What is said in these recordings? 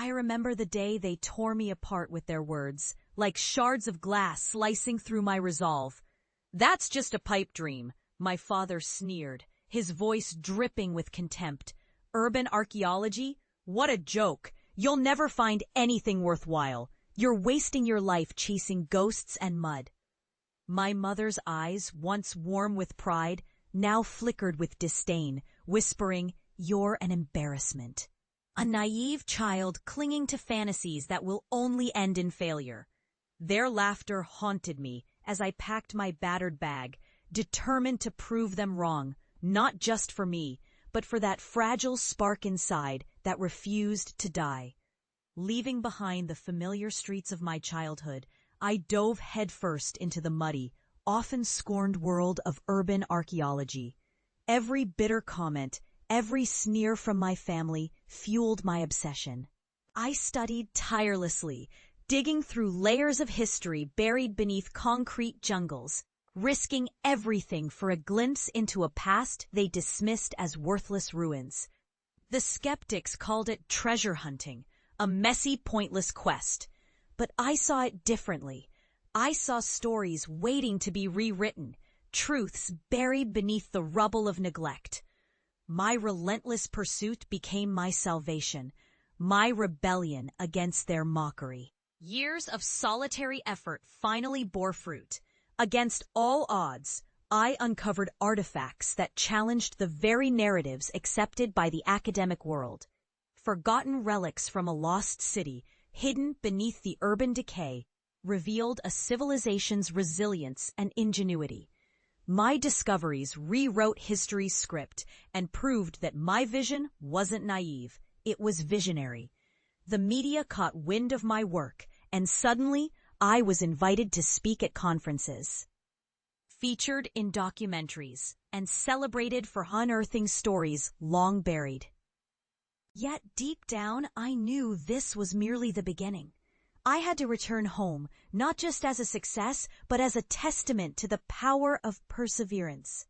I remember the day they tore me apart with their words, like shards of glass slicing through my resolve. "That's just a pipe dream," my father sneered, his voice dripping with contempt. "Urban archaeology? What a joke! You'll never find anything worthwhile. You're wasting your life chasing ghosts and mud." My mother's eyes, once warm with pride, now flickered with disdain, whispering, "You're an embarrassment." A naive child clinging to fantasies that will only end in failure. Their laughter haunted me as I packed my battered bag, determined to prove them wrong, not just for me, but for that fragile spark inside that refused to die. Leaving behind the familiar streets of my childhood, I dove headfirst into the muddy, often scorned world of urban archaeology. Every bitter comment, every sneer from my family fueled my obsession. I studied tirelessly, digging through layers of history buried beneath concrete jungles, risking everything for a glimpse into a past they dismissed as worthless ruins. The skeptics called it treasure hunting, a messy, pointless quest. But I saw it differently. I saw stories waiting to be rewritten, truths buried beneath the rubble of neglect. My relentless pursuit became my salvation, my rebellion against their mockery. Years of solitary effort finally bore fruit. Against all odds, I uncovered artifacts that challenged the very narratives accepted by the academic world. Forgotten relics from a lost city, hidden beneath the urban decay, revealed a civilization's resilience and ingenuity. My discoveries rewrote history's script and proved that my vision wasn't naive, it was visionary. The media caught wind of my work, and suddenly I was invited to speak at conferences. Featured in documentaries and celebrated for unearthing stories long buried. Yet deep down, I knew this was merely the beginning. I had to return home, not just as a success, but as a testament to the power of perseverance.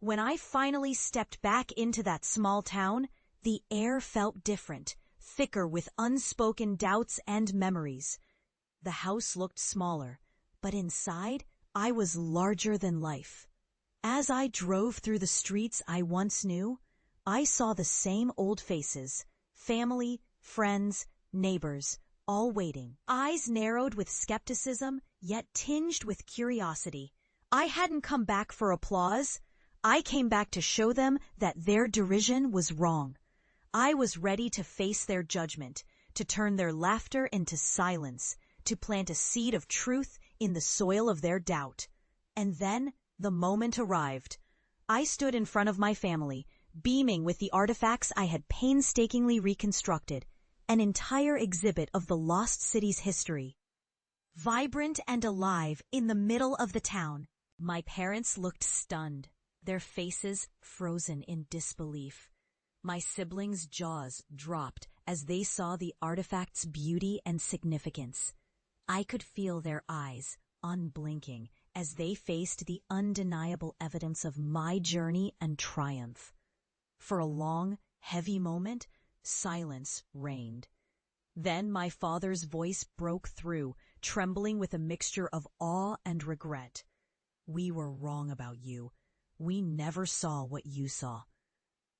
When I finally stepped back into that small town, the air felt different, thicker with unspoken doubts and memories. The house looked smaller, but inside, I was larger than life. As I drove through the streets I once knew, I saw the same old faces, family, friends, neighbors, all waiting. Eyes narrowed with skepticism, yet tinged with curiosity. I hadn't come back for applause. I came back to show them that their derision was wrong. I was ready to face their judgment, to turn their laughter into silence, to plant a seed of truth in the soil of their doubt. And then the moment arrived. I stood in front of my family, beaming with the artifacts I had painstakingly reconstructed, an entire exhibit of the lost city's history. Vibrant and alive in the middle of the town, my parents looked stunned, their faces frozen in disbelief. My siblings' jaws dropped as they saw the artifact's beauty and significance. I could feel their eyes, unblinking, as they faced the undeniable evidence of my journey and triumph. For a long, heavy moment, silence reigned. Then my father's voice broke through, trembling with a mixture of awe and regret. "We were wrong about you. We never saw what you saw.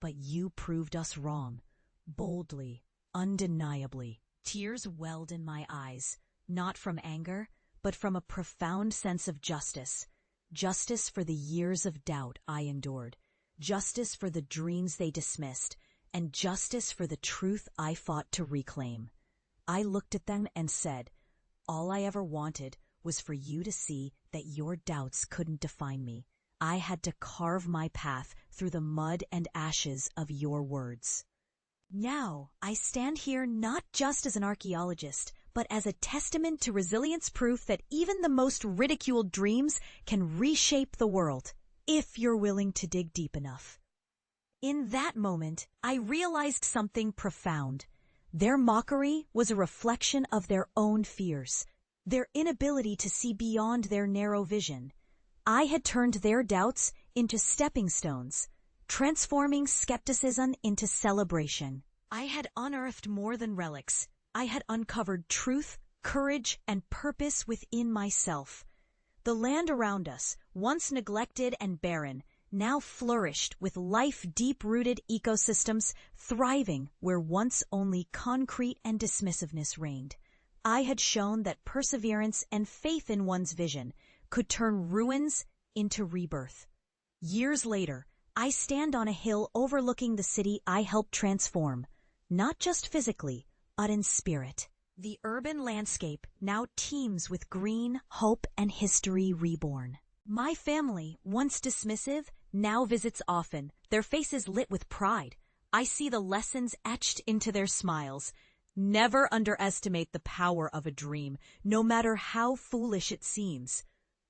But you proved us wrong, boldly, undeniably." Tears welled in my eyes, not from anger, but from a profound sense of justice. Justice for the years of doubt I endured, justice for the dreams they dismissed, and justice for the truth I fought to reclaim. I looked at them and said, "All I ever wanted was for you to see that your doubts couldn't define me. I had to carve my path through the mud and ashes of your words." Now, I stand here not just as an archaeologist, but as a testament to resilience, proof that even the most ridiculed dreams can reshape the world, if you're willing to dig deep enough. In that moment, I realized something profound. Their mockery was a reflection of their own fears, their inability to see beyond their narrow vision. I had turned their doubts into stepping stones, transforming skepticism into celebration. I had unearthed more than relics. I had uncovered truth, courage, and purpose within myself. The land around us, once neglected and barren, now flourished with life deep-rooted ecosystems thriving where once only concrete and dismissiveness reigned. I had shown that perseverance and faith in one's vision could turn ruins into rebirth. Years later, I stand on a hill overlooking the city I helped transform, not just physically, but in spirit. The urban landscape now teems with green, hope, and history reborn. My family, once dismissive, now visits often, their faces lit with pride. I see the lessons etched into their smiles. Never underestimate the power of a dream, no matter how foolish it seems.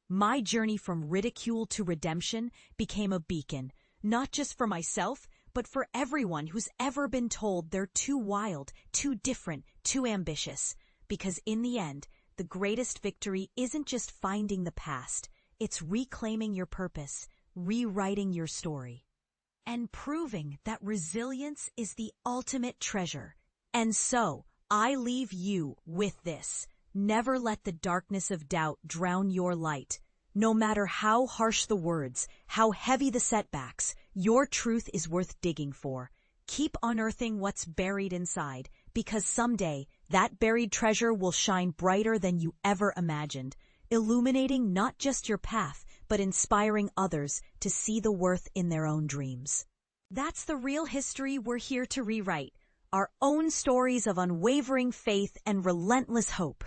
My journey from ridicule to redemption became a beacon, not just for myself, but for everyone who's ever been told they're too wild, too different, too ambitious. Because in the end, the greatest victory isn't just finding the past, it's reclaiming your purpose, rewriting your story, and proving that resilience is the ultimate treasure. And so, I leave you with this. Never let the darkness of doubt drown your light. No matter how harsh the words, how heavy the setbacks, your truth is worth digging for. Keep unearthing what's buried inside, because someday that buried treasure will shine brighter than you ever imagined, illuminating not just your path, but inspiring others to see the worth in their own dreams. That's the real history we're here to rewrite, our own stories of unwavering faith and relentless hope.